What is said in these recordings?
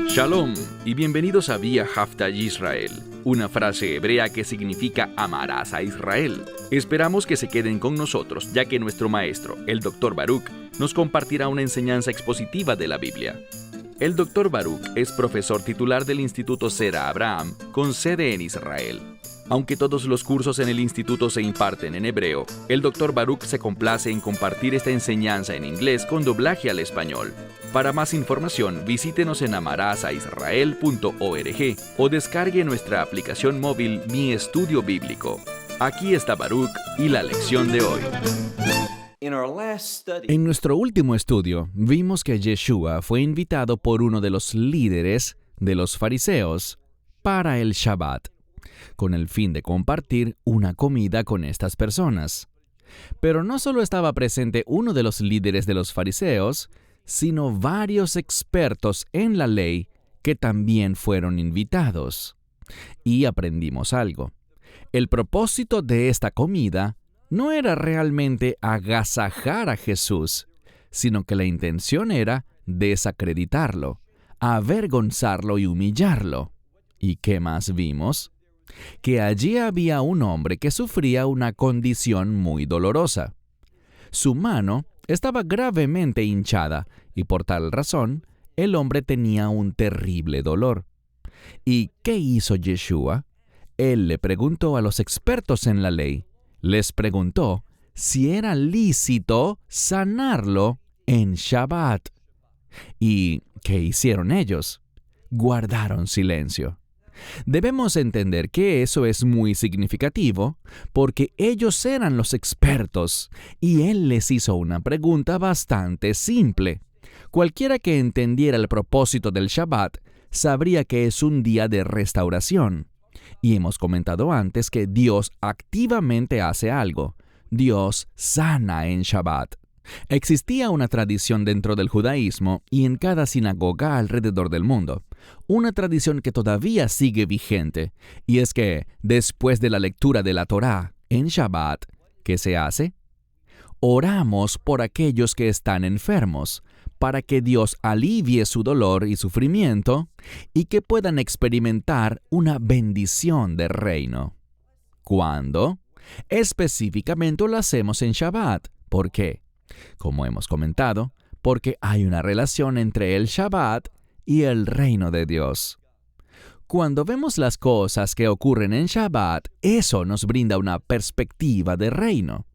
Shalom y bienvenidos a Vía Haftaj Israel, una frase hebrea que significa amarás a Israel. Esperamos que se queden con nosotros, ya que nuestro maestro, el Dr. Baruch, nos compartirá una enseñanza expositiva de la Biblia. El Dr. Baruch es profesor titular del Instituto Zera Abraham, con sede en Israel. Aunque todos los cursos en el instituto se imparten en hebreo, el Dr. Baruch se complace en compartir esta enseñanza en inglés con doblaje al español. Para más información, visítenos en amarasaisrael.org o descargue nuestra aplicación móvil Mi Estudio Bíblico. Aquí está Baruch y la lección de hoy. En nuestro último estudio, vimos que Yeshua fue invitado por uno de los líderes de los fariseos para el Shabbat, con el fin de compartir una comida con estas personas. Pero no solo estaba presente uno de los líderes de los fariseos, sino varios expertos en la ley que también fueron invitados. Y aprendimos algo. El propósito de esta comida no era realmente agasajar a Jesús, sino que la intención era desacreditarlo, avergonzarlo y humillarlo. ¿Y qué más vimos? Que allí había un hombre que sufría una condición muy dolorosa. Su mano estaba gravemente hinchada y por tal razón el hombre tenía un terrible dolor. ¿Y qué hizo Yeshua? Él le preguntó a los expertos en la ley, les preguntó si era lícito sanarlo en Shabbat. ¿Y qué hicieron ellos? Guardaron silencio. Debemos entender que eso es muy significativo porque ellos eran los expertos y él les hizo una pregunta bastante simple. Cualquiera que entendiera el propósito del Shabbat sabría que es un día de restauración. Y hemos comentado antes que Dios activamente hace algo. Dios sana en Shabbat. Existía una tradición dentro del judaísmo y en cada sinagoga alrededor del mundo. Una tradición que todavía sigue vigente, y es que, después de la lectura de la Torá en Shabbat, ¿qué se hace? Oramos por aquellos que están enfermos, para que Dios alivie su dolor y sufrimiento, y que puedan experimentar una bendición del reino. ¿Cuándo? Específicamente lo hacemos en Shabbat. ¿Por qué? Como hemos comentado, porque hay una relación entre el Shabbat y el reino de Dios. Cuando vemos las cosas que ocurren en Shabbat, eso nos brinda una perspectiva de reino.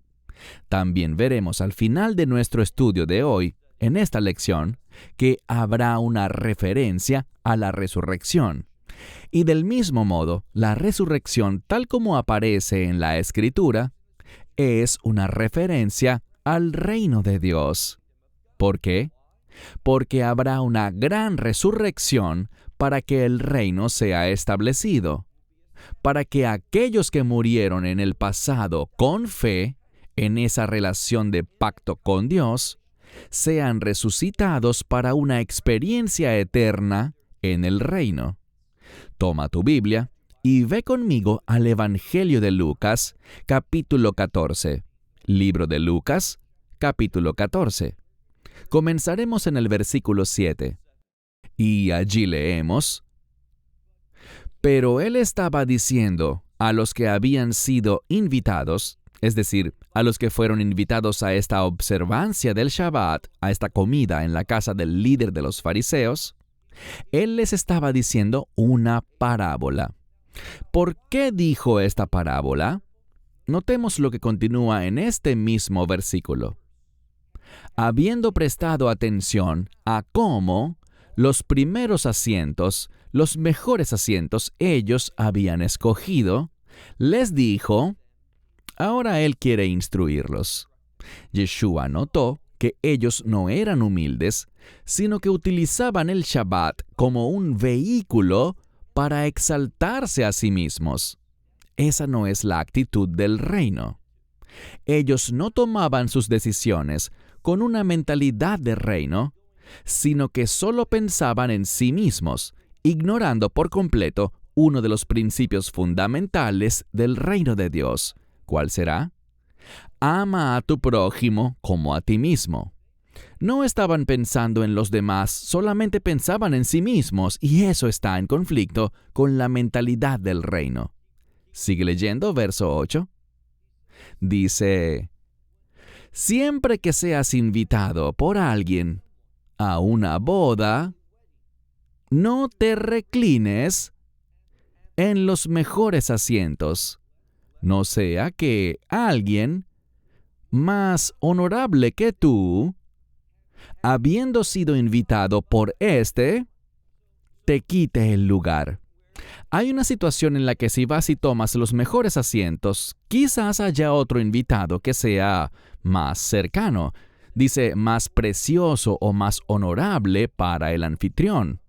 También veremos al final de nuestro estudio de hoy, en esta lección, que habrá una referencia a la resurrección. Y del mismo modo, la resurrección, tal como aparece en la Escritura, es una referencia al reino de Dios. ¿Por qué? Porque habrá una gran resurrección para que el reino sea establecido, para que aquellos que murieron en el pasado con fe, en esa relación de pacto con Dios, sean resucitados para una experiencia eterna en el reino. Toma tu Biblia y ve conmigo al Evangelio de Lucas, capítulo 14. Libro de Lucas, capítulo 14. Comenzaremos en el versículo 7. Y allí leemos: Pero él estaba diciendo a los que habían sido invitados, es decir, a los que fueron invitados a esta observancia del Shabbat, a esta comida en la casa del líder de los fariseos, él les estaba diciendo una parábola. ¿Por qué dijo esta parábola? Notemos lo que continúa en este mismo versículo. Habiendo prestado atención a cómo los primeros asientos, los mejores asientos ellos habían escogido, les dijo, ahora él quiere instruirlos. Yeshua notó que ellos no eran humildes, sino que utilizaban el Shabbat como un vehículo para exaltarse a sí mismos. Esa no es la actitud del reino. Ellos no tomaban sus decisiones con una mentalidad de reino, sino que solo pensaban en sí mismos, ignorando por completo uno de los principios fundamentales del reino de Dios. ¿Cuál será? Ama a tu prójimo como a ti mismo. No estaban pensando en los demás, solamente pensaban en sí mismos, y eso está en conflicto con la mentalidad del reino. Sigue leyendo, verso 8. Dice: siempre que seas invitado por alguien a una boda, no te reclines en los mejores asientos, no sea que alguien más honorable que tú, habiendo sido invitado por éste, te quite el lugar. Hay una situación en la que si vas y tomas los mejores asientos, quizás haya otro invitado que sea más cercano, dice más precioso o más honorable para el anfitrión,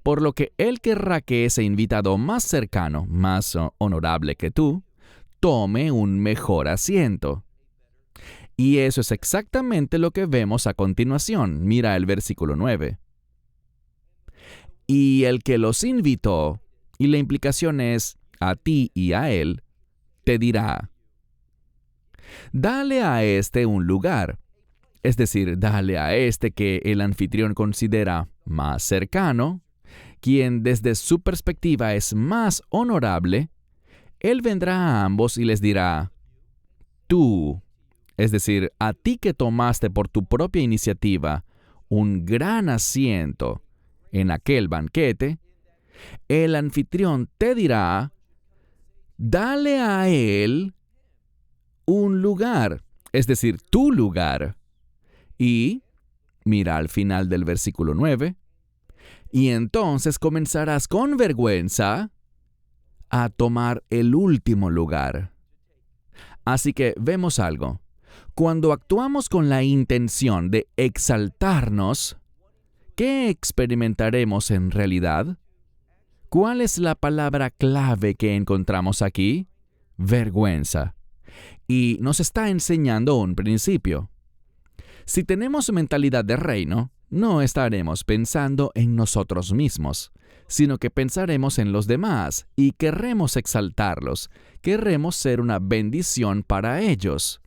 por lo que él querrá que ese invitado más cercano, más honorable que tú, tome un mejor asiento. Y eso es exactamente lo que vemos a continuación. Mira el versículo 9. Y el que los invitó, y la implicación es a ti y a él, te dirá: dale a este un lugar. Es decir, dale a este que el anfitrión considera más cercano, quien desde su perspectiva es más honorable. Él vendrá a ambos y les dirá: tú, es decir, a ti que tomaste por tu propia iniciativa un gran asiento en aquel banquete, el anfitrión te dirá: dale a él un lugar, es decir, tu lugar. Y, mira al final del versículo 9, y entonces comenzarás con vergüenza a tomar el último lugar. Así que vemos algo. Cuando actuamos con la intención de exaltarnos, ¿qué experimentaremos en realidad? ¿Cuál es la palabra clave que encontramos aquí? Vergüenza. Y nos está enseñando un principio. Si tenemos mentalidad de reino, no estaremos pensando en nosotros mismos, sino que pensaremos en los demás y querremos exaltarlos, querremos ser una bendición para ellos.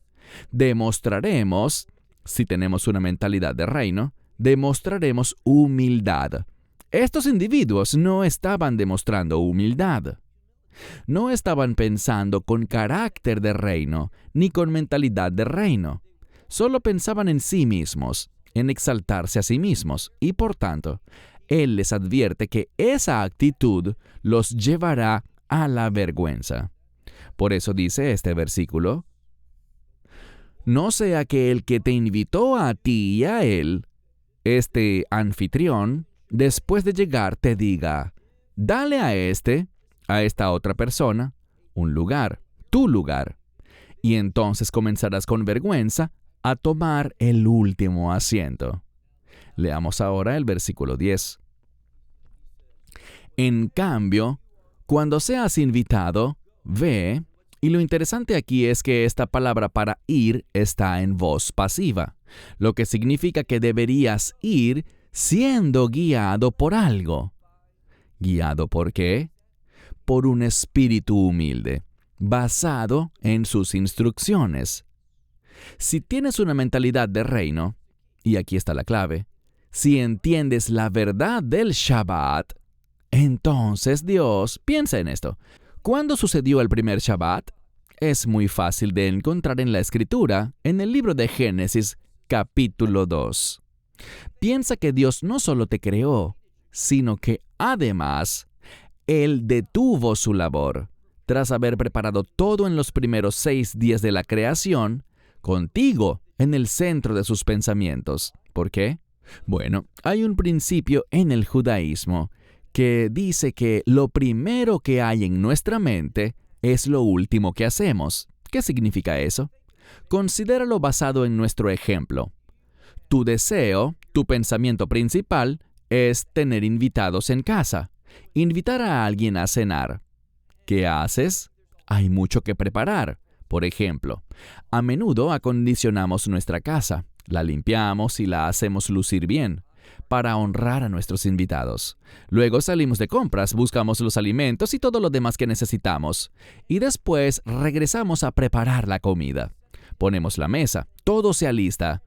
Demostraremos, si tenemos una mentalidad de reino, demostraremos humildad. Estos individuos no estaban demostrando humildad. No estaban pensando con carácter de reino, ni con mentalidad de reino. Solo pensaban en sí mismos, en exaltarse a sí mismos, y por tanto, Él les advierte que esa actitud los llevará a la vergüenza. Por eso dice este versículo: no sea que el que te invitó a ti y a él, este anfitrión, después de llegar te diga: dale a esta otra persona, un lugar, tu lugar. Y entonces comenzarás con vergüenza a tomar el último asiento. Leamos ahora el versículo 10. En cambio, cuando seas invitado, ve, y lo interesante aquí es que esta palabra para ir está en voz pasiva, lo que significa que deberías ir siendo guiado por algo. ¿Guiado por qué? Por un espíritu humilde, basado en sus instrucciones. Si tienes una mentalidad de reino, y aquí está la clave, si entiendes la verdad del Shabbat, entonces Dios, piensa en esto. ¿Cuándo sucedió el primer Shabbat? Es muy fácil de encontrar en la Escritura, en el libro de Génesis, capítulo 2. Piensa que Dios no solo te creó, sino que además, Él detuvo su labor. Tras haber preparado todo en los primeros 6 días de la creación, contigo en el centro de sus pensamientos. ¿Por qué? Bueno, hay un principio en el judaísmo que dice que lo primero que hay en nuestra mente es lo último que hacemos. ¿Qué significa eso? Considéralo basado en nuestro ejemplo. Tu deseo, tu pensamiento principal, es tener invitados en casa, invitar a alguien a cenar. ¿Qué haces? Hay mucho que preparar. Por ejemplo, a menudo acondicionamos nuestra casa, la limpiamos y la hacemos lucir bien, para honrar a nuestros invitados. Luego salimos de compras, buscamos los alimentos y todo lo demás que necesitamos. Y después regresamos a preparar la comida. Ponemos la mesa, todo se alista.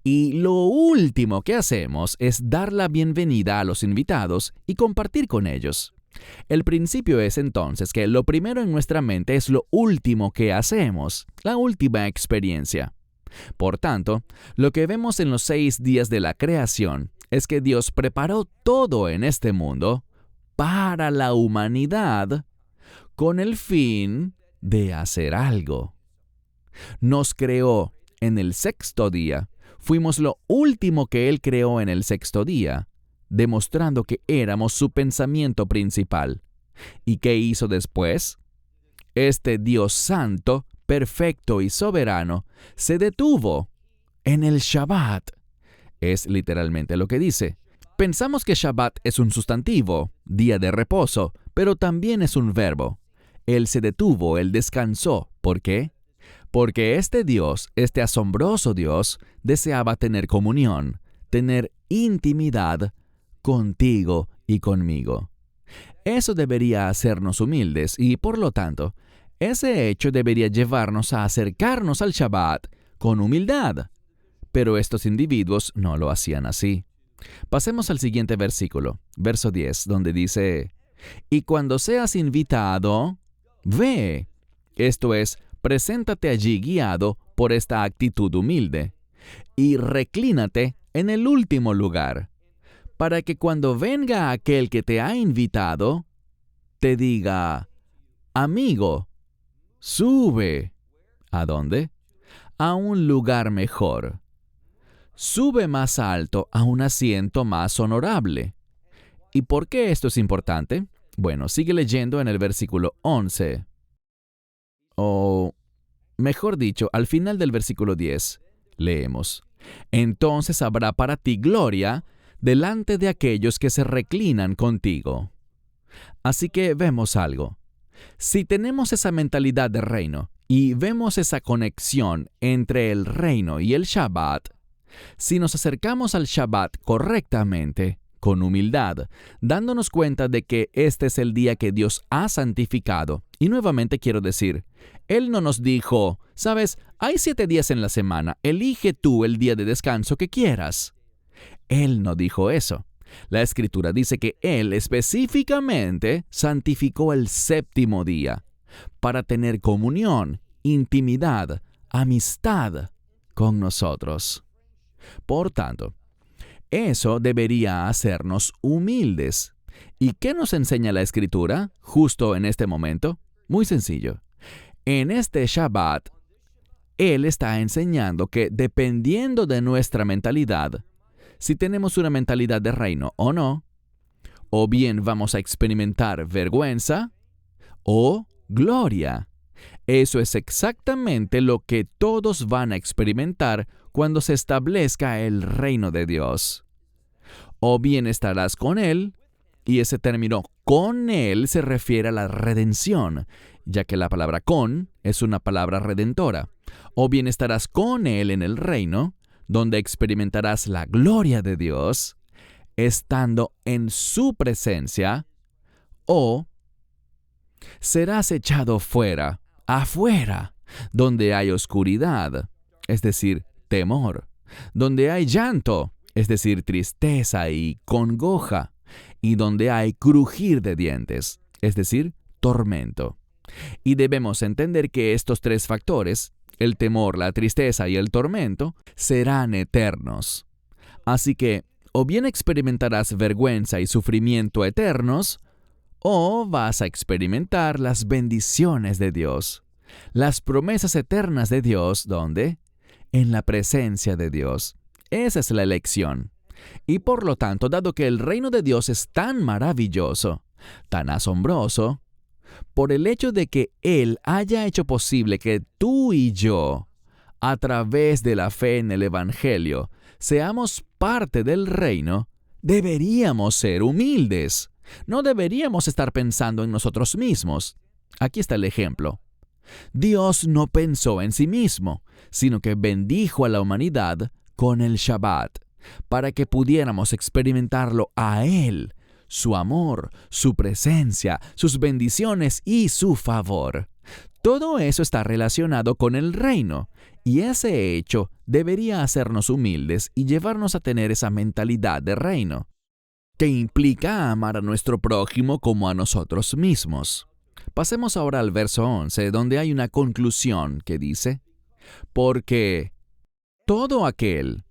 Y lo último que hacemos es dar la bienvenida a los invitados y compartir con ellos. El principio es entonces que lo primero en nuestra mente es lo último que hacemos, la última experiencia. Por tanto, lo que vemos en los 6 días de la creación es que Dios preparó todo en este mundo para la humanidad con el fin de hacer algo. Nos creó en el 6º día. Fuimos lo último que Él creó en el 6º día, demostrando que éramos su pensamiento principal. ¿Y qué hizo después? Este Dios santo, perfecto y soberano, se detuvo en el Shabbat. Es literalmente lo que dice. Pensamos que Shabbat es un sustantivo, día de reposo, pero también es un verbo. Él se detuvo, Él descansó. ¿Por qué? Porque este Dios, este asombroso Dios, deseaba tener comunión, tener intimidad contigo y conmigo. Eso debería hacernos humildes y, por lo tanto, ese hecho debería llevarnos a acercarnos al Shabbat con humildad. Pero estos individuos no lo hacían así. Pasemos al siguiente versículo, verso 10, donde dice: «Y cuando seas invitado, ve». Esto es, preséntate allí guiado por esta actitud humilde y reclínate en el último lugar, para que cuando venga aquel que te ha invitado, te diga: «Amigo, sube». ¿A dónde? A un lugar mejor. Sube más alto a un asiento más honorable. ¿Y por qué esto es importante? Bueno, sigue leyendo en el versículo 11. O, mejor dicho, al final del versículo 10, leemos: «Entonces habrá para ti gloria delante de aquellos que se reclinan contigo». Así que vemos algo. Si tenemos esa mentalidad de reino y vemos esa conexión entre el reino y el Shabbat, si nos acercamos al Shabbat correctamente, con humildad, dándonos cuenta de que este es el día que Dios ha santificado, y nuevamente quiero decir, Él no nos dijo: «Sabes, hay 7 días en la semana, elige tú el día de descanso que quieras». Él no dijo eso. La Escritura dice que Él específicamente santificó el 7º día para tener comunión, intimidad, amistad con nosotros. Por tanto, eso debería hacernos humildes. ¿Y qué nos enseña la Escritura justo en este momento? Muy sencillo. En este Shabbat, Él está enseñando que dependiendo de nuestra mentalidad, si tenemos una mentalidad de reino o no, o bien vamos a experimentar vergüenza o gloria. Eso es exactamente lo que todos van a experimentar cuando se establezca el reino de Dios. O bien estarás con Él, y ese término «con Él» se refiere a la redención, ya que la palabra «con» es una palabra redentora. O bien estarás con Él en el reino, donde experimentarás la gloria de Dios, estando en su presencia, o serás echado fuera, afuera, donde hay oscuridad, es decir, temor, donde hay llanto, es decir, tristeza y congoja, y donde hay crujir de dientes, es decir, tormento. Y debemos entender que estos 3 factores, el temor, la tristeza y el tormento, serán eternos. Así que, o bien experimentarás vergüenza y sufrimiento eternos, o vas a experimentar las bendiciones de Dios, las promesas eternas de Dios, ¿dónde? En la presencia de Dios. Esa es la elección. Y por lo tanto, dado que el reino de Dios es tan maravilloso, tan asombroso, por el hecho de que Él haya hecho posible que tú y yo, a través de la fe en el Evangelio, seamos parte del reino, deberíamos ser humildes. No deberíamos estar pensando en nosotros mismos. Aquí está el ejemplo. Dios no pensó en sí mismo, sino que bendijo a la humanidad con el Shabbat, para que pudiéramos experimentarlo a Él, su amor, su presencia, sus bendiciones y su favor. Todo eso está relacionado con el reino, y ese hecho debería hacernos humildes y llevarnos a tener esa mentalidad de reino, que implica amar a nuestro prójimo como a nosotros mismos. Pasemos ahora al verso 11, donde hay una conclusión que dice: porque todo aquel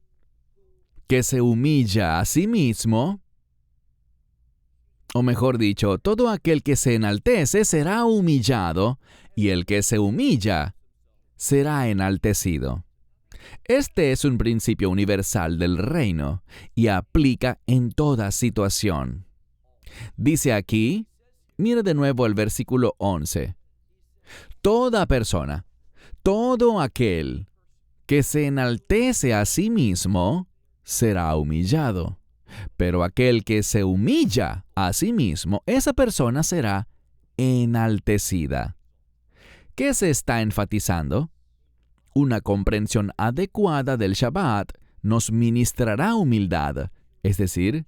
que se humilla a sí mismo, o mejor dicho, todo aquel que se enaltece será humillado, y el que se humilla será enaltecido. Este es un principio universal del reino y aplica en toda situación. Dice aquí, mire de nuevo el versículo 11. Toda persona, todo aquel que se enaltece a sí mismo será humillado. Pero aquel que se humilla a sí mismo, esa persona será enaltecida. ¿Qué se está enfatizando? Una comprensión adecuada del Shabbat nos ministrará humildad, es decir,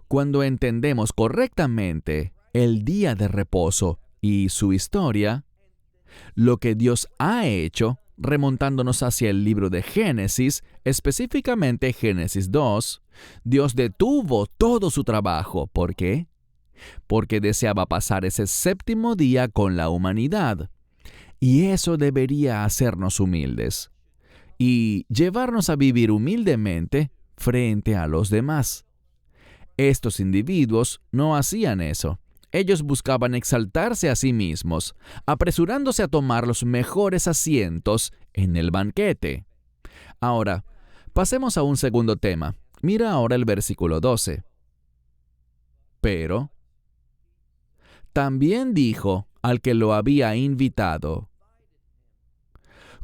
cuando entendemos correctamente el día de reposo y su historia, lo que Dios ha hecho, remontándonos hacia el libro de Génesis, específicamente Génesis 2, Dios detuvo todo su trabajo. ¿Por qué? Porque deseaba pasar ese séptimo día con la humanidad. Y eso debería hacernos humildes y llevarnos a vivir humildemente frente a los demás. Estos individuos no hacían eso. Ellos buscaban exaltarse a sí mismos, apresurándose a tomar los mejores asientos en el banquete. Ahora, pasemos a un segundo tema. Mira ahora el versículo 12. Pero también dijo al que lo había invitado: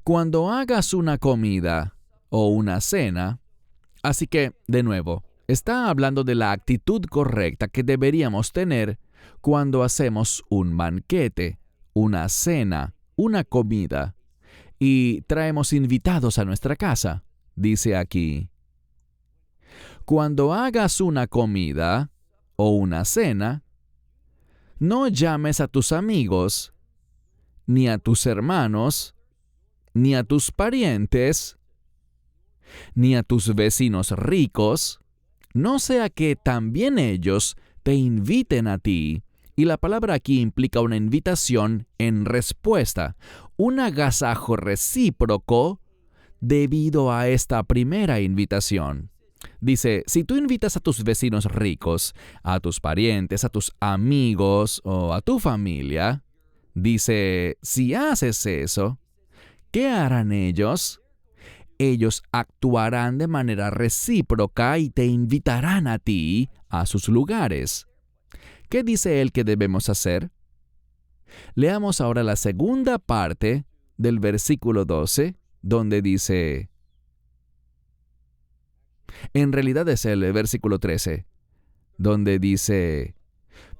cuando hagas una comida o una cena. Así que, de nuevo, está hablando de la actitud correcta que deberíamos tener cuando hacemos un banquete, una cena, una comida, y traemos invitados a nuestra casa. Dice aquí: cuando hagas una comida o una cena, no llames a tus amigos, ni a tus hermanos, ni a tus parientes, ni a tus vecinos ricos, no sea que también ellos te inviten a ti. Y la palabra aquí implica una invitación en respuesta, un agasajo recíproco debido a esta primera invitación. Dice, si tú invitas a tus vecinos ricos, a tus parientes, a tus amigos o a tu familia, dice, si haces eso, ¿qué harán ellos? Ellos actuarán de manera recíproca y te invitarán a ti a sus lugares. ¿Qué dice él que debemos hacer? Leamos ahora la segunda parte del versículo 12, donde dice, en realidad es el versículo 13, donde dice,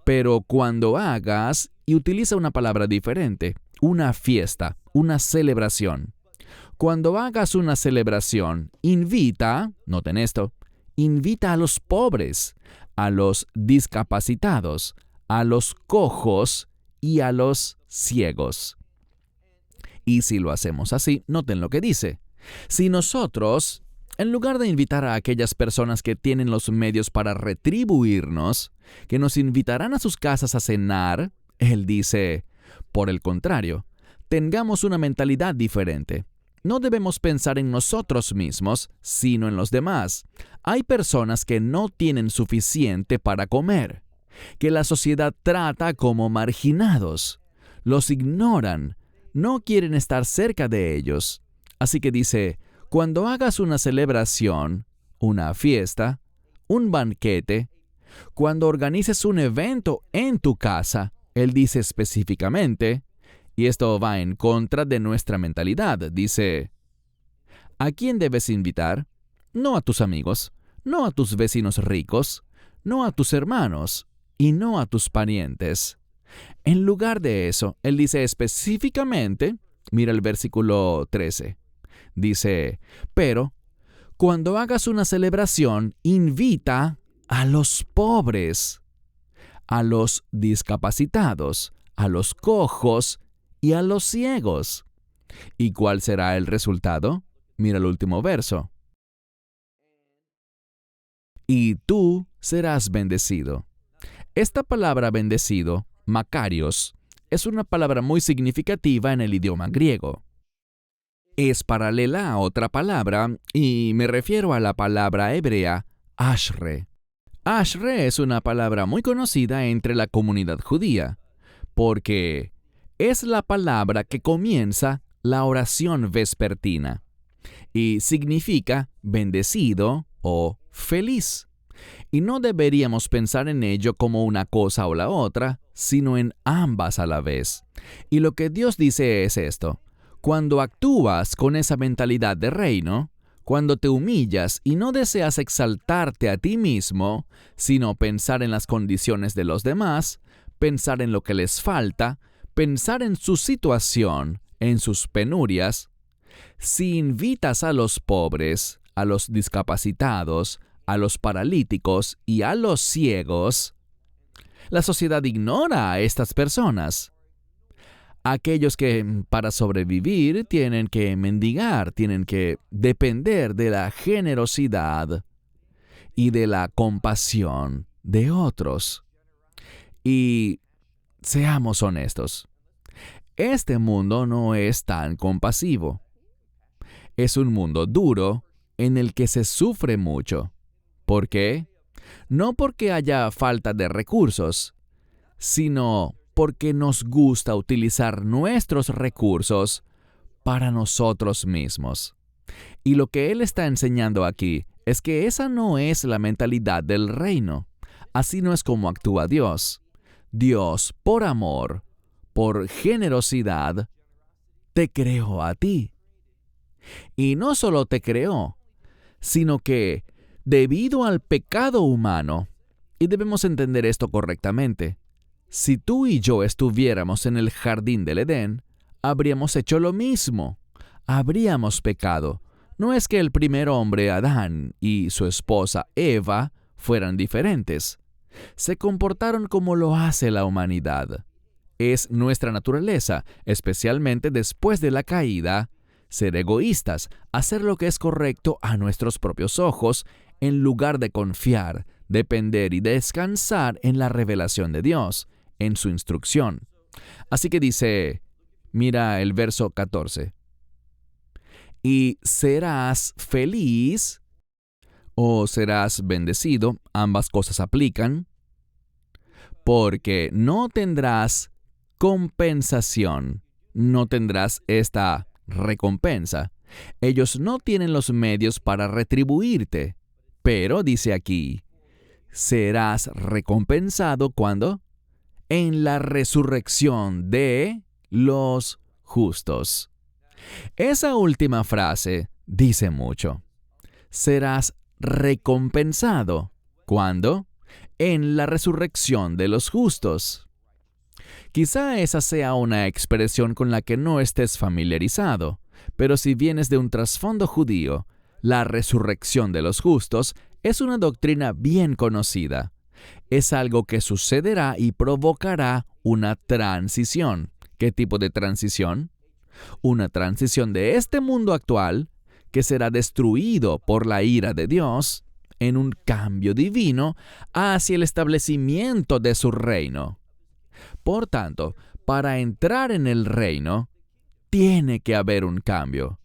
pero cuando hagas, y utiliza una palabra diferente, una fiesta, una celebración. Cuando hagas una celebración, invita, noten esto, invita a los pobres, a los discapacitados, a los cojos y a los ciegos. Y si lo hacemos así, noten lo que dice. Si nosotros, en lugar de invitar a aquellas personas que tienen los medios para retribuirnos, que nos invitarán a sus casas a cenar, él dice, por el contrario, tengamos una mentalidad diferente. No debemos pensar en nosotros mismos, sino en los demás. Hay personas que no tienen suficiente para comer, que la sociedad trata como marginados, los ignoran, no quieren estar cerca de ellos. Así que dice, cuando hagas una celebración, una fiesta, un banquete, cuando organices un evento en tu casa, él dice específicamente, y esto va en contra de nuestra mentalidad. Dice, ¿a quién debes invitar? No a tus amigos, no a tus vecinos ricos, no a tus hermanos y no a tus parientes. En lugar de eso, él dice específicamente, mira el versículo 13, dice, pero cuando hagas una celebración, invita a los pobres, a los discapacitados, a los cojos y a los ciegos. ¿Y cuál será el resultado? Mira el último verso. Y tú serás bendecido. Esta palabra bendecido, Makarios, es una palabra muy significativa en el idioma griego. Es paralela a otra palabra, y me refiero a la palabra hebrea Ashre. Ashre es una palabra muy conocida entre la comunidad judía, porque es la palabra que comienza la oración vespertina, y significa bendecido o feliz. Y no deberíamos pensar en ello como una cosa o la otra, sino en ambas a la vez. Y lo que Dios dice es esto: cuando actúas con esa mentalidad de reino, cuando te humillas y no deseas exaltarte a ti mismo, sino pensar en las condiciones de los demás, pensar en lo que les falta, pensar en su situación, en sus penurias, si invitas a los pobres, a los discapacitados, a los paralíticos y a los ciegos, la sociedad ignora a estas personas. Aquellos que para sobrevivir tienen que mendigar, tienen que depender de la generosidad y de la compasión de otros. Y seamos honestos, este mundo no es tan compasivo. Es un mundo duro en el que se sufre mucho. ¿Por qué? No porque haya falta de recursos, sino porque nos gusta utilizar nuestros recursos para nosotros mismos. Y lo que Él está enseñando aquí es que esa no es la mentalidad del reino. Así no es como actúa Dios. Dios, por amor, por generosidad, te creó a ti. Y no solo te creó, sino que debido al pecado humano, y debemos entender esto correctamente, si tú y yo estuviéramos en el jardín del Edén, habríamos hecho lo mismo. Habríamos pecado. No es que el primer hombre, Adán, y su esposa, Eva, fueran diferentes. Se comportaron como lo hace la humanidad. Es nuestra naturaleza, especialmente después de la caída, ser egoístas, hacer lo que es correcto a nuestros propios ojos, en lugar de confiar, depender y descansar en la revelación de Dios, en su instrucción. Así que dice, mira el verso 14. Y serás feliz o serás bendecido, ambas cosas aplican, porque no tendrás compensación, no tendrás esta recompensa. Ellos no tienen los medios para retribuirte, pero dice aquí, serás recompensado ¿cuándo? En la resurrección de los justos. Esa última frase dice mucho. Serás recompensado. ¿Cuándo? En la resurrección de los justos. Quizá esa sea una expresión con la que no estés familiarizado, pero si vienes de un trasfondo judío, la resurrección de los justos es una doctrina bien conocida. Es algo que sucederá y provocará una transición. ¿Qué tipo de transición? Una transición de este mundo actual, que será destruido por la ira de Dios, en un cambio divino hacia el establecimiento de su reino. Por tanto, para entrar en el reino, tiene que haber un cambio.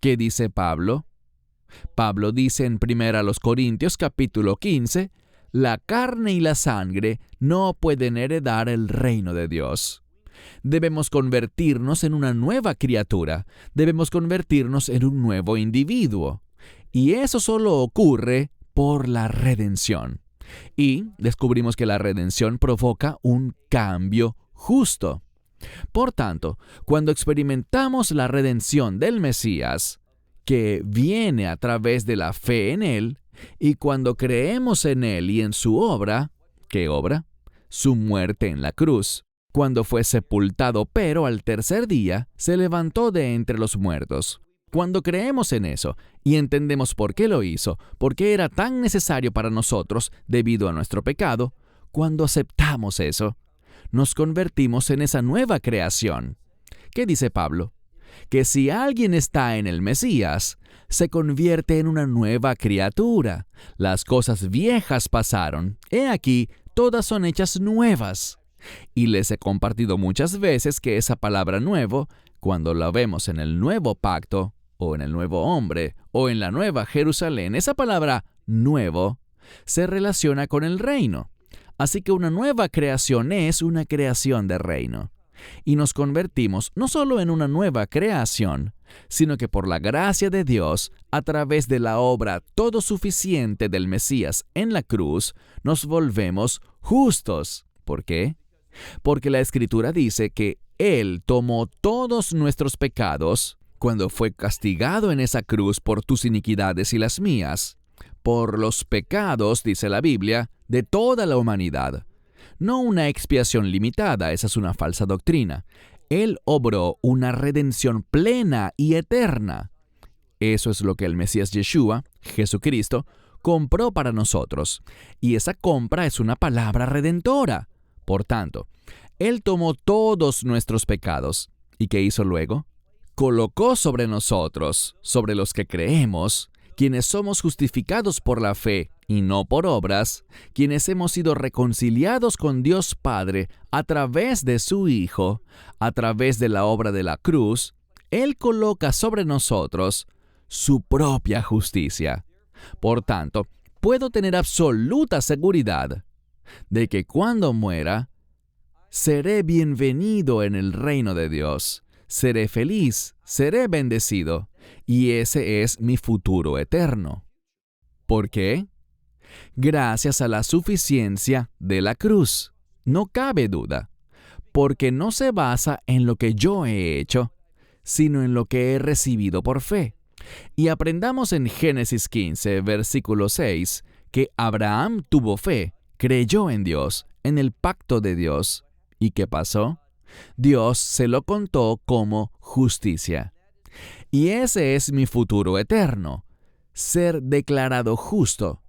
¿Qué dice Pablo? Pablo dice en 1 Corintios capítulo 15, la carne y la sangre no pueden heredar el reino de Dios. Debemos convertirnos en una nueva criatura, debemos convertirnos en un nuevo individuo. Y eso solo ocurre por la redención. Y descubrimos que la redención provoca un cambio justo. Por tanto, cuando experimentamos la redención del Mesías, que viene a través de la fe en Él, y cuando creemos en Él y en su obra, ¿qué obra? Su muerte en la cruz, cuando fue sepultado, pero al tercer día se levantó de entre los muertos. Cuando creemos en eso y entendemos por qué lo hizo, por qué era tan necesario para nosotros debido a nuestro pecado, cuando aceptamos eso, nos convertimos en esa nueva creación. ¿Qué dice Pablo? Que si alguien está en el Mesías, se convierte en una nueva criatura. Las cosas viejas pasaron. He aquí, todas son hechas nuevas. Y les he compartido muchas veces que esa palabra nuevo, cuando la vemos en el nuevo pacto, o en el nuevo hombre, o en la nueva Jerusalén, esa palabra nuevo se relaciona con el reino. Así que una nueva creación es una creación de reino. Y nos convertimos no solo en una nueva creación, sino que por la gracia de Dios, a través de la obra todo suficiente del Mesías en la cruz, nos volvemos justos. ¿Por qué? Porque la Escritura dice que Él tomó todos nuestros pecados cuando fue castigado en esa cruz por tus iniquidades y las mías, por los pecados, dice la Biblia, de toda la humanidad. No una expiación limitada, esa es una falsa doctrina. Él obró una redención plena y eterna. Eso es lo que el Mesías Yeshua, Jesucristo, compró para nosotros. Y esa compra es una palabra redentora. Por tanto, Él tomó todos nuestros pecados. ¿Y qué hizo luego? Colocó sobre nosotros, sobre los que creemos, quienes somos justificados por la fe y no por obras, quienes hemos sido reconciliados con Dios Padre a través de su Hijo, a través de la obra de la cruz, Él coloca sobre nosotros su propia justicia. Por tanto, puedo tener absoluta seguridad de que cuando muera, seré bienvenido en el reino de Dios, seré feliz, seré bendecido, y ese es mi futuro eterno. ¿Por qué? Gracias a la suficiencia de la cruz. No cabe duda, porque no se basa en lo que yo he hecho, sino en lo que he recibido por fe. Y aprendamos en Génesis 15, versículo 6, que Abraham tuvo fe, creyó en Dios, en el pacto de Dios. ¿Y qué pasó? Dios se lo contó como justicia. Y ese es mi futuro eterno, ser declarado justo.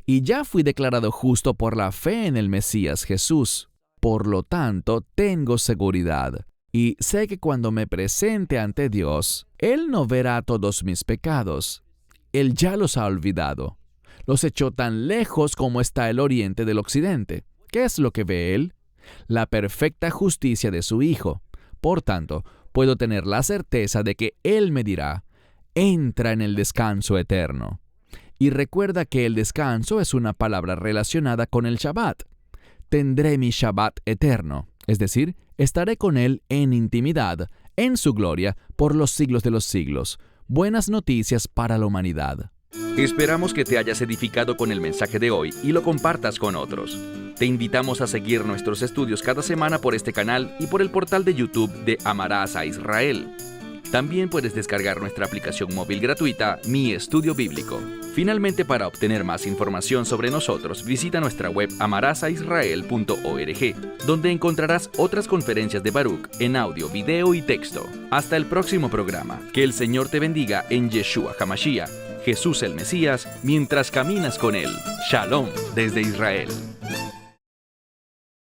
Y ya fui declarado justo por la fe en el Mesías Jesús. Por lo tanto, tengo seguridad. Y sé que cuando me presente ante Dios, Él no verá todos mis pecados. Él ya los ha olvidado. Los echó tan lejos como está el oriente del occidente. ¿Qué es lo que ve Él? La perfecta justicia de su Hijo. Por tanto, puedo tener la certeza de que Él me dirá, entra en el descanso eterno. Y recuerda que el descanso es una palabra relacionada con el Shabbat. Tendré mi Shabbat eterno, es decir, estaré con Él en intimidad, en su gloria, por los siglos de los siglos. Buenas noticias para la humanidad. Esperamos que te hayas edificado con el mensaje de hoy y lo compartas con otros. Te invitamos a seguir nuestros estudios cada semana por este canal y por el portal de YouTube de Amarás a Israel. También puedes descargar nuestra aplicación móvil gratuita, Mi Estudio Bíblico. Finalmente, para obtener más información sobre nosotros, visita nuestra web amarasaisrael.org, donde encontrarás otras conferencias de Baruch en audio, video y texto. Hasta el próximo programa. Que el Señor te bendiga en Yeshua HaMashiach, Jesús el Mesías, mientras caminas con Él. Shalom desde Israel.